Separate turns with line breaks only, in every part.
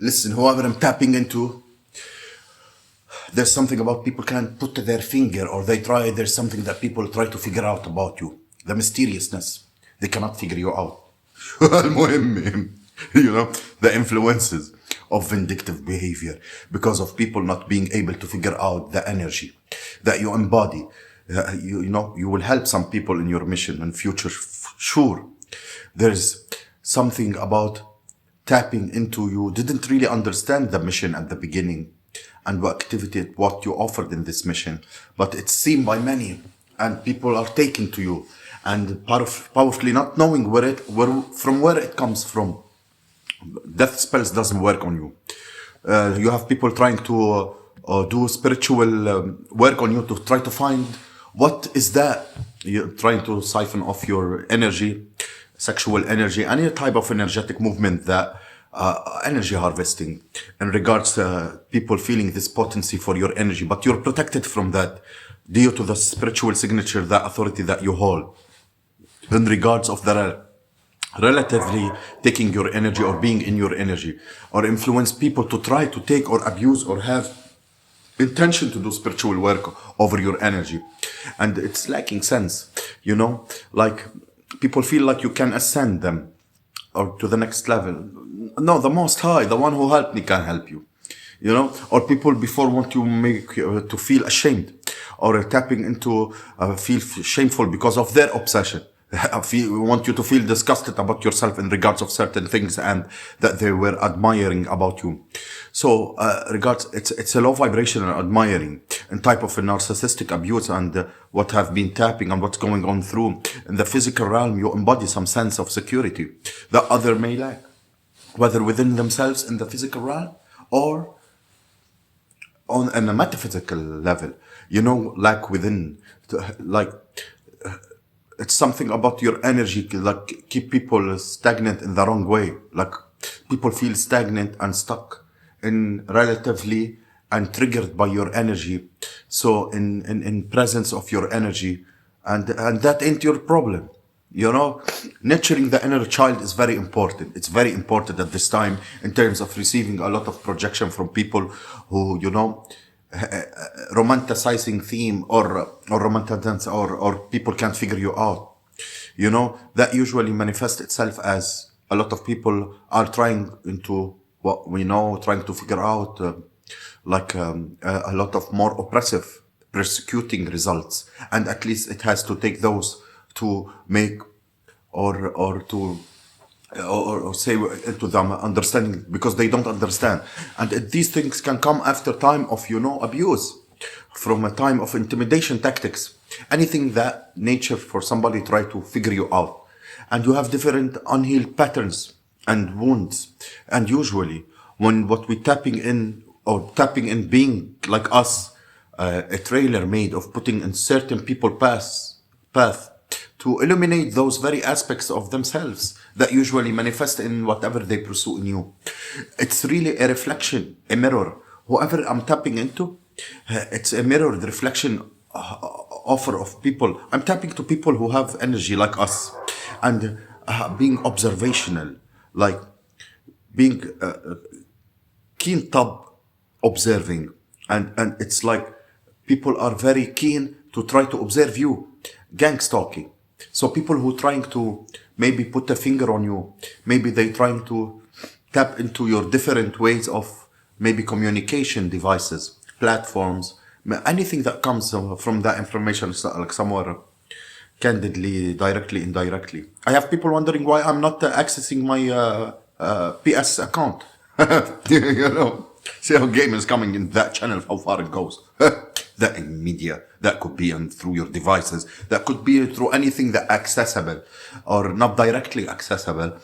Listen, whoever I'm tapping into, there's something about people can't put their finger, or there's something that people try to figure out about you. The mysteriousness. They cannot figure you out. المهم, the influences of vindictive behavior because of people not being able to figure out the energy that you embody. You will help some people in your mission in future. Sure, there's something about tapping into. You didn't really understand the mission at the beginning and what you offered in this mission, but it's seen by many, and people are taken to you, and powerfully not knowing where it comes from. Death spells doesn't work on you. You have people trying to do spiritual work on you to try to find what is that. You're trying to siphon off your energy, sexual energy, any type of energetic movement that energy harvesting in regards to people feeling this potency for your energy, but you're protected from that due to the spiritual signature, that authority that you hold in regards of the relatively taking your energy or being in your energy, or influence people to try to take or abuse or have intention to do spiritual work over your energy. And it's lacking sense, like people feel like you can ascend them or to the next level. No, the Most High, the one who helped me, can help you. Or people before want to make to feel ashamed, or tapping into feel shameful because of their obsession. Want you to feel disgusted about yourself in regards of certain things, and that they were admiring about you. So it's a low vibration and admiring, and type of a narcissistic abuse, and what have been tapping and what's going on through in the physical realm. You embody some sense of security that other may lack, whether within themselves in the physical realm or on a metaphysical level. Like within, it's something about your energy, like keep people stagnant in the wrong way. Like people feel stagnant and stuck in relatively and triggered by your energy. So in presence of your energy, and that ain't your problem. Nurturing the inner child is very important. It's very important at this time in terms of receiving a lot of projection from people who, romanticizing theme or romanticize or people can't figure you out. That usually manifests itself as a lot of people are trying into what we know, trying to figure out a lot of more oppressive, persecuting results. And at least it has to take those to make or say into them understanding, because they don't understand. And these things can come after time of abuse, from a time of intimidation tactics, anything that nature for somebody try to figure you out. And you have different unhealed patterns and wounds. And usually when what we tapping in being like us, a trailer made of putting in certain people path to illuminate those very aspects of themselves that usually manifest in whatever they pursue in you. It's really a reflection, a mirror. Whoever I'm tapping into, it's a mirrored reflection offer of people. I'm tapping to people who have energy like us, and being observational, like being keen top observing, and it's like people are very keen to try to observe you. Gang stalking. So people who trying to maybe put a finger on you, maybe they trying to tap into your different ways of maybe communication devices, platforms, anything that comes from that information, like somewhere candidly, directly, indirectly. I have people wondering why I'm not accessing my PS account. See how game is coming in that channel, how far it goes. That in media, that could be through your devices, that could be through anything that accessible or not directly accessible,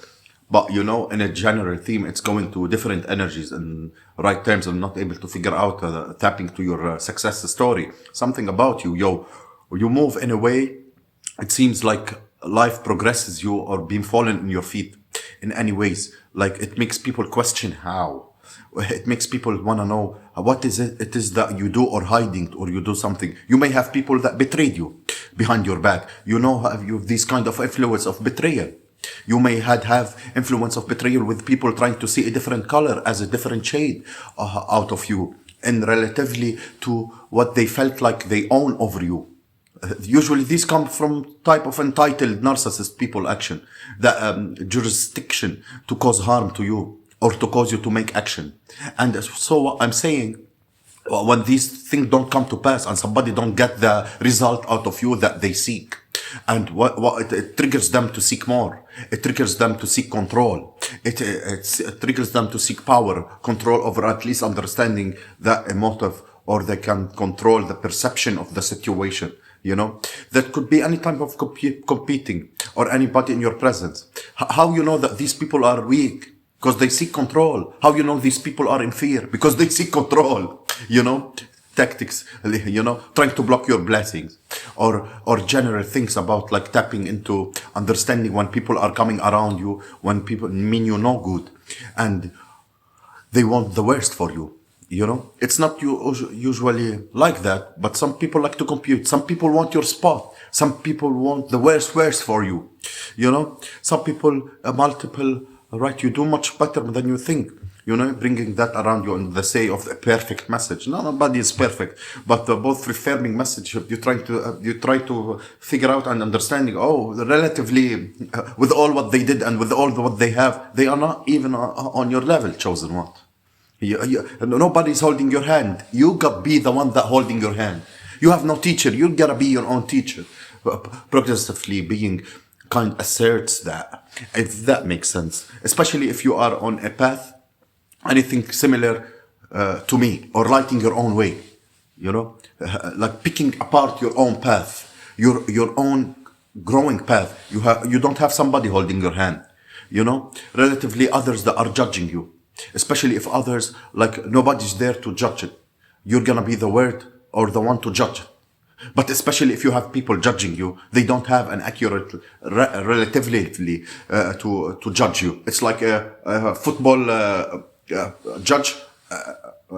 but in a general theme, it's going to different energies and right terms. I'm not able to figure out tapping to your success story, something about you, you move in a way, it seems like life progresses you or being fallen in your feet in any ways. Like it makes people question how. It makes people want to know what is it is that you do or hiding, or you do something. You may have people that betrayed you behind your back. You have these kind of influence of betrayal. You may have influence of betrayal with people trying to see a different color as a different shade out of you, and relatively to what they felt like they own over you. Usually these come from type of entitled narcissist people action, the jurisdiction to cause harm to you or to cause you to make action. And so what I'm saying, when these things don't come to pass and somebody don't get the result out of you that they seek, and it triggers them to seek more. It triggers them to seek control. It triggers them to seek power, control over at least understanding that emotive, or they can control the perception of the situation. You know, that could be any type of competing or anybody in your presence. How you know that these people are weak? Because they seek control. How you know these people are in fear? Because they seek control. You know, tactics, you know, trying to block your blessings, or general things about like tapping into understanding when people are coming around you, when people mean you no good, and they want the worst for you. You know, it's not usually like that, but some people like to compete. Some people want your spot. Some people want the worst for you. You know, some people, multiple, right? You do much better than you think. You know, bringing that around you and the say of the perfect message. No, nobody is perfect, but both reaffirming message. You try to figure out and understanding. Oh, relatively, with all what they did and with all what they have, they are not even on your level, chosen one. Nobody's holding your hand. You gotta be the one that holding your hand. You have no teacher. You gotta be your own teacher. Progressively being kind asserts that, if that makes sense. Especially if you are on a path, anything similar to me, or lighting your own way. You know, like picking apart your own path, your own growing path. You don't have somebody holding your hand. You know, relatively others that are judging you. Especially if others, like nobody's there to judge it. You're gonna be the word or the one to judge it. But especially if you have people judging you, they don't have an accurate, relatively to judge you. It's like a football judge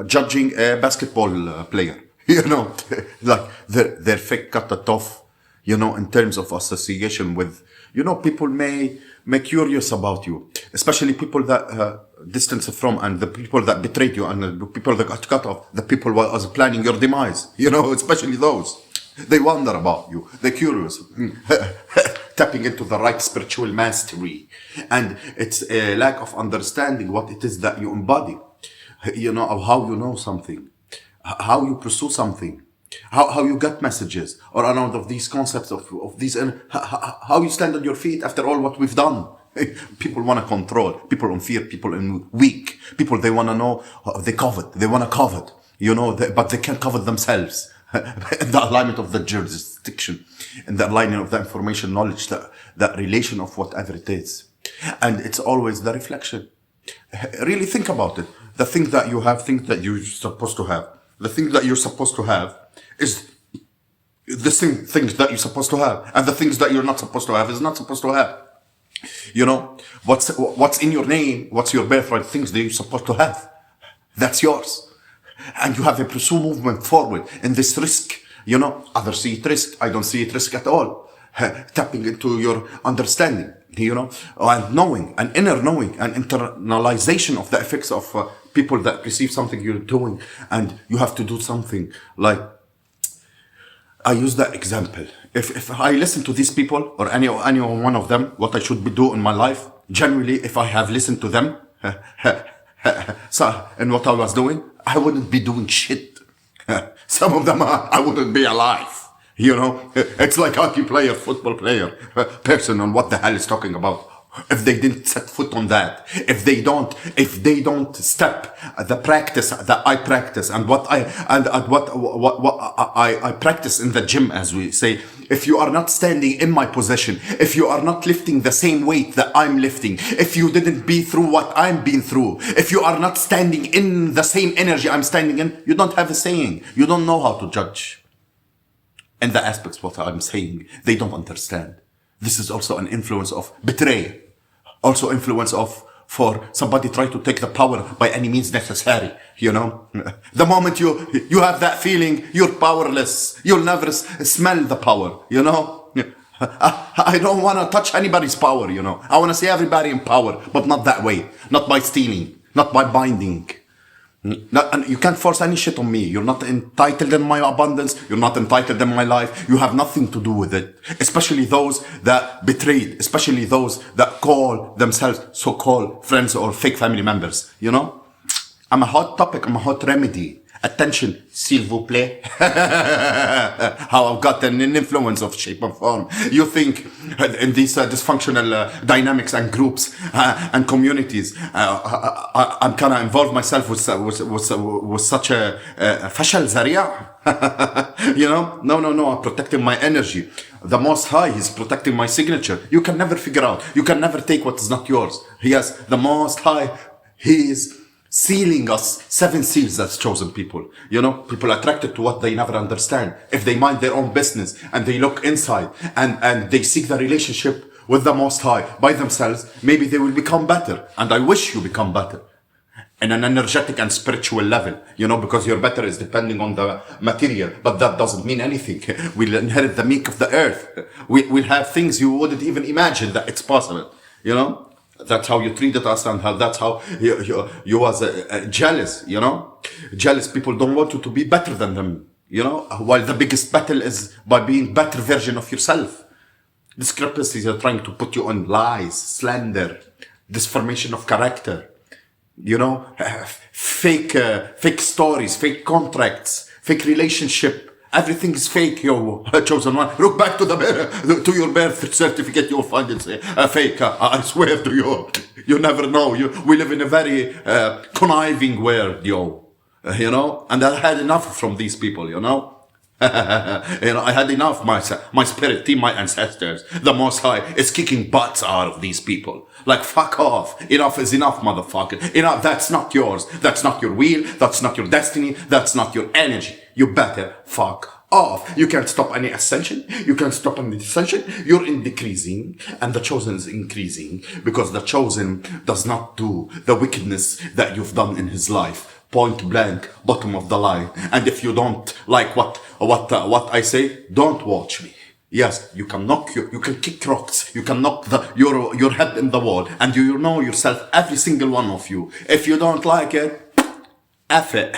judging a basketball player. You know, like their fake cut it off. You know, in terms of association with, you know, people may curious about you, especially people that distance from, and the people that betrayed you, and the people that got cut off, the people who was planning your demise. You know, especially those. They wonder about you. They're curious. Tapping into the right spiritual mastery. And it's a lack of understanding what it is that you embody. You know, of how you know something. How you pursue something. How you get messages, or around of these concepts of these, and how you stand on your feet after all what we've done. People want to control, people in fear, people in weak, people they want to know, they want to covet, you know, but they can't covet themselves. The alignment of the jurisdiction, and the alignment of the information, knowledge, that relation of whatever it is. And it's always the reflection. Really think about it. The thing that you have, things that you're supposed to have. The thing that you're supposed to have is the same things that you're supposed to have. And the things that you're not supposed to have is not supposed to have. You know, what's in your name, what's your birthright, things that you're supposed to have. That's yours. And you have a pursue movement forward in this risk. You know, others see it risk. I don't see it risk at all. Tapping into your understanding, you know, and knowing, and inner knowing, and internalization of the effects of people that perceive something you're doing, and you have to do something. Like, I use that example. If I listen to these people, or any one of them, what I should do in my life, generally, if I have listened to them, so, and what I was doing, I wouldn't be doing shit. Some of them I wouldn't be alive. You know, it's like hockey player, football player, person on what the hell is talking about. If they didn't set foot on that, if they don't step the practice that I practice, and what I practice in the gym, as we say, if you are not standing in my position, if you are not lifting the same weight that I'm lifting, if you didn't be through what I'm been through, if you are not standing in the same energy I'm standing in, you don't have a saying. You don't know how to judge. And the aspects of what I'm saying, they don't understand. This is also an influence of betrayal. Also influence of, for somebody try to take the power by any means necessary, you know. The moment you have that feeling, you're powerless. You'll never smell the power, you know. I don't want to touch anybody's power, you know. I want to see everybody in power, but not that way. Not by stealing, not by binding. And you can't force any shit on me. You're not entitled in my abundance. You're not entitled in my life. You have nothing to do with it. Especially those that betrayed. Especially those that call themselves so-called friends or fake family members. You know? I'm a hot topic. I'm a hot remedy. Attention, s'il vous plaît. How I've got an influence of shape and form. You think in these dysfunctional dynamics and groups and communities, I'm kind of involved myself with such a fashal zaria. You know? No. I'm protecting my energy. The Most High is protecting my signature. You can never figure out. You can never take what is not yours. Yes, the Most High, He is sealing us 7 seals as chosen people. You know, people attracted to what they never understand. If they mind their own business and they look inside and they seek the relationship with the Most High by themselves, maybe they will become better. And I wish you become better in an energetic and spiritual level, you know, because your better is depending on the material, but that doesn't mean anything. We'll inherit the meek of the earth. We'll have things you wouldn't even imagine that it's possible, you know. That's how you treated us, and that's how you was jealous, you know. Jealous people don't want you to be better than them, you know. While the biggest battle is by being better version of yourself. Discrepancies are trying to put you on lies, slander, disformation of character, you know, fake stories, fake contracts, fake relationship. Everything is fake, yo, chosen one. Look back to to your birth certificate, you'll find it's fake. I swear to you. You never know. We live in a very conniving world, yo. You know? And I had enough from these people, you know? You know, I had enough. My spirit team, my ancestors, the Most High is kicking butts out of these people. Like, fuck off. Enough is enough, motherfucker. Enough. That's not yours. That's not your will. That's not your destiny. That's not your energy. You better fuck off. You can't stop any ascension. You can't stop any descension. You're in decreasing and the chosen is increasing because the chosen does not do the wickedness that you've done in his life. Point blank, bottom of the line. And if you don't like what I say, don't watch me. Yes, you can you can kick rocks, you can knock your head in the wall, and you know yourself, every single one of you. If you don't like it, F it.